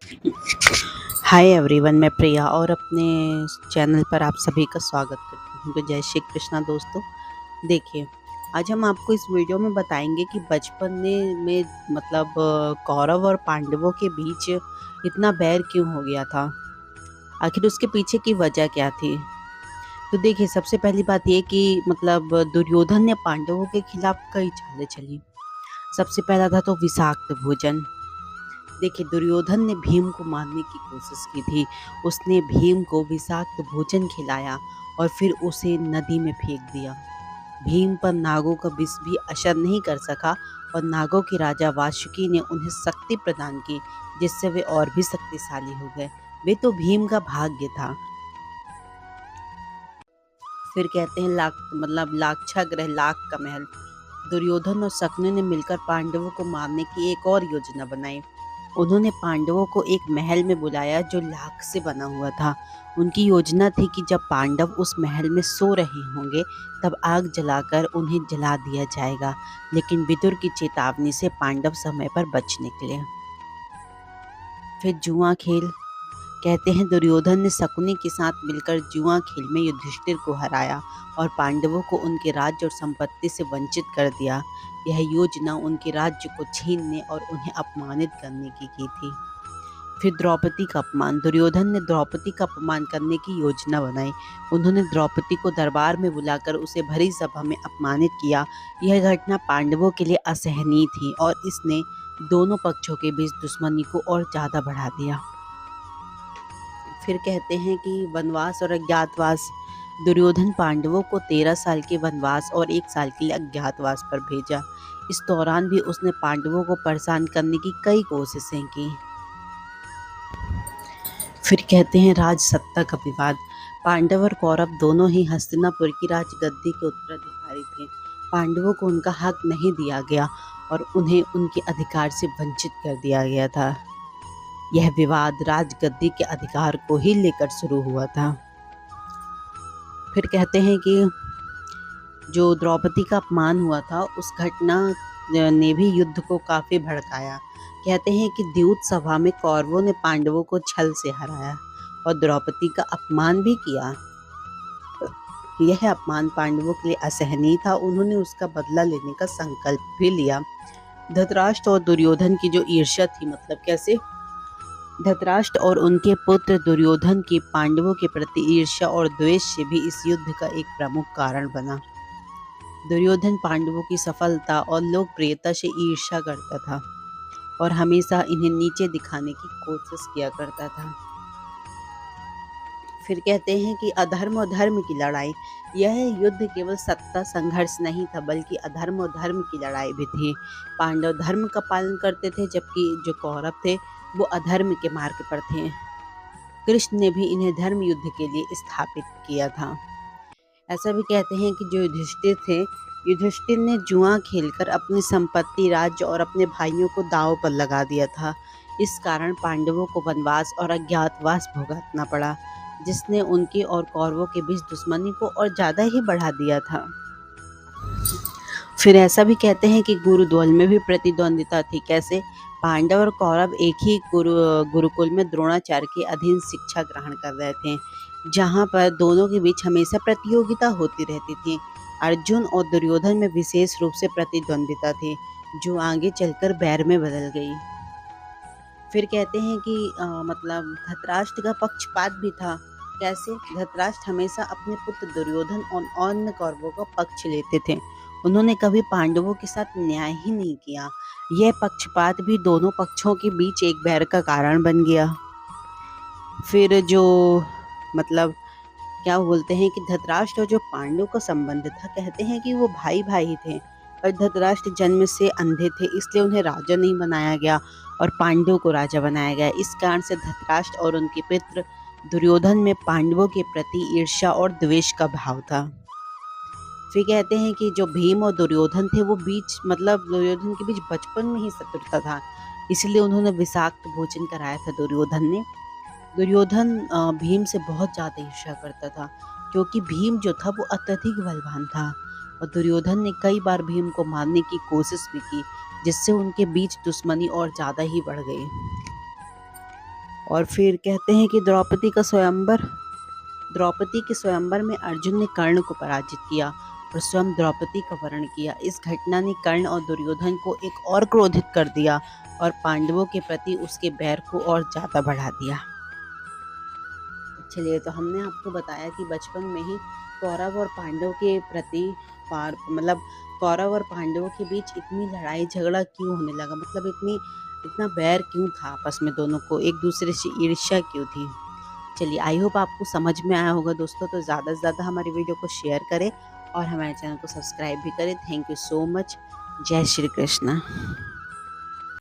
Hi everyone, मैं प्रिया और अपने चैनल पर आप सभी का स्वागत करती हूँ। तो जय श्री कृष्णा दोस्तों। देखिए, आज हम आपको इस वीडियो में बताएंगे कि बचपन में मतलब कौरव और पांडवों के बीच इतना बैर क्यों हो गया था। आखिर उसके पीछे की वजह क्या थी। तो देखिए, सबसे पहली बात ये कि मतलब दुर्योधन ने पांडवों के खिलाफ कई चालें चली। सबसे पहला था तो विषाक्त भोजन। देखिए, दुर्योधन ने भीम को मारने की कोशिश की थी। उसने भीम को विषाक्त भोजन खिलाया और फिर उसे नदी में फेंक दिया। भीम पर नागों का विष भी असर नहीं कर सका और नागों के राजा वासुकी ने उन्हें शक्ति प्रदान की, जिससे वे और भी शक्तिशाली हो गए। वे तो भीम का भाग्य था। फिर कहते हैं लाक्षागृह, लाख का महल। दुर्योधन और शकुनि ने मिलकर पांडवों को मारने की एक और योजना बनाई। उन्होंने पांडवों को एक महल में बुलाया जो लाख से बना हुआ था। उनकी योजना थी कि जब पांडव उस महल में सो रहे होंगे तब आग जलाकर उन्हें जला दिया जाएगा। लेकिन विदुर की चेतावनी से पांडव समय पर बच निकले। फिर जुआ खेल। कहते हैं दुर्योधन ने शकुनि के साथ मिलकर जुआ खेल में युधिष्ठिर को हराया और पांडवों को उनके राज्य और संपत्ति से वंचित कर दिया। यह योजना उनके राज्य को छीनने और उन्हें अपमानित करने की थी। फिर द्रौपदी का अपमान। दुर्योधन ने द्रौपदी का अपमान करने की योजना बनाई। उन्होंने द्रौपदी को दरबार में बुलाकर उसे भरी सभा में अपमानित किया। यह घटना पांडवों के लिए असहनीय थी और इसने दोनों पक्षों के बीच दुश्मनी को और ज्यादा बढ़ा दिया। फिर कहते हैं कि वनवास और अज्ञातवास। दुर्योधन पांडवों को 13 साल के वनवास और 1 साल के लिए अज्ञातवास पर भेजा। इस दौरान भी उसने पांडवों को परेशान करने की कई कोशिशें की। फिर कहते हैं राज सत्ता का विवाद। पांडव और कौरव दोनों ही हस्तिनापुर की राजगद्दी के उत्तराधिकारी थे। पांडवों को उनका हक नहीं दिया गया और उन्हें उनके अधिकार से वंचित कर दिया गया था। यह विवाद राजगद्दी के अधिकार को ही लेकर शुरू हुआ था। फिर कहते हैं कि जो द्रौपदी का अपमान हुआ था उस घटना ने भी युद्ध को काफी भड़काया। कहते हैं कि द्यूत सभा में कौरवों ने पांडवों को छल से हराया और द्रौपदी का अपमान भी किया। यह अपमान पांडवों के लिए असहनीय था। उन्होंने उसका बदला लेने का संकल्प भी लिया। धृतराष्ट्र और दुर्योधन की जो ईर्ष्या थी, मतलब कैसे धृतराष्ट्र और उनके पुत्र दुर्योधन की पांडवों के प्रति ईर्ष्या और द्वेष से भी इस युद्ध का एक प्रमुख कारण बना। दुर्योधन पांडवों की सफलता और लोकप्रियता से ईर्ष्या करता था और हमेशा इन्हें नीचे दिखाने की कोशिश किया करता था। फिर कहते हैं कि अधर्म और धर्म की लड़ाई। यह युद्ध केवल सत्ता संघर्ष नहीं था, बल्कि अधर्म और धर्म की लड़ाई भी थी। पांडव धर्म का पालन करते थे, जबकि जो कौरव थे वो अधर्म के मार्ग पर थे। कृष्ण ने भी इन्हें धर्म युद्ध के लिए स्थापित किया था। ऐसा भी कहते हैं कि जो युधिष्ठिर थे, युधिष्ठिर ने जुआ खेलकर अपनी संपत्ति, राज्य और अपने भाइयों को दांव पर लगा दिया था। इस कारण पांडवों को वनवास और अज्ञातवास भुगतना पड़ा, जिसने उनके और कौरवों के बीच दुश्मनी को और ज्यादा ही बढ़ा दिया था। फिर ऐसा भी कहते हैं कि गुरुद्वल में भी प्रतिद्वंदिता थी। कैसे? पांडव और कौरव एक ही गुरुकुल में द्रोणाचार्य के अधीन शिक्षा ग्रहण कर रहे थे, जहाँ पर दोनों के बीच हमेशा प्रतियोगिता होती रहती थी। अर्जुन और दुर्योधन में विशेष रूप से प्रतिद्वंदिता थी, जो आगे चलकर बैर में बदल गई। फिर कहते हैं कि मतलब धृतराष्ट्र का पक्षपात भी था। कैसे? धृतराष्ट्र हमेशा अपने पुत्र दुर्योधन और अन्य कौरवों का पक्ष लेते थे। उन्होंने कभी पांडवों के साथ न्याय ही नहीं किया। यह पक्षपात भी दोनों पक्षों के बीच एक बैर का कारण बन गया। फिर जो मतलब क्या बोलते हैं कि धृतराष्ट्र और जो पांडव का संबंध था, कहते हैं कि वो भाई भाई थे। पर धृतराष्ट्र जन्म से अंधे थे, इसलिए उन्हें राजा नहीं बनाया गया और पांडव को राजा बनाया गया। इस कारण से धृतराष्ट्र और उनके पुत्र दुर्योधन में पांडवों के प्रति ईर्ष्या और द्वेष का भाव था। फिर कहते हैं कि जो भीम और दुर्योधन थे वो दुर्योधन के बीच बचपन में ही शत्रुता था, इसलिए उन्होंने विषाक्त भोजन कराया था दुर्योधन ने। दुर्योधन भीम से बहुत ज़्यादा ईर्ष्या करता था, क्योंकि भीम जो था वो अत्यधिक बलवान था और दुर्योधन ने कई बार भीम को मारने की कोशिश भी की, जिससे उनके बीच दुश्मनी और ज़्यादा ही बढ़ गई। और फिर कहते हैं कि द्रौपदी के स्वयंवर में अर्जुन ने कर्ण को पराजित किया और स्वयं द्रौपदी का वरण किया। इस घटना ने कर्ण और दुर्योधन को एक और क्रोधित कर दिया और पांडवों के प्रति उसके बैर को और ज़्यादा बढ़ा दिया। चलिए, तो हमने आपको बताया कि बचपन में ही कौरव और पांडव के प्रति मतलब कौरव और पांडवों के बीच इतनी लड़ाई झगड़ा क्यों होने लगा, मतलब इतना बैर क्यों था आपस में, दोनों को एक दूसरे से ईर्ष्या क्यों थी। चलिए, आई होप आपको समझ में आया होगा दोस्तों। तो ज़्यादा से ज़्यादा हमारी वीडियो को शेयर करें और हमारे चैनल को सब्सक्राइब भी करें। Thank you so much. जय श्री कृष्ण।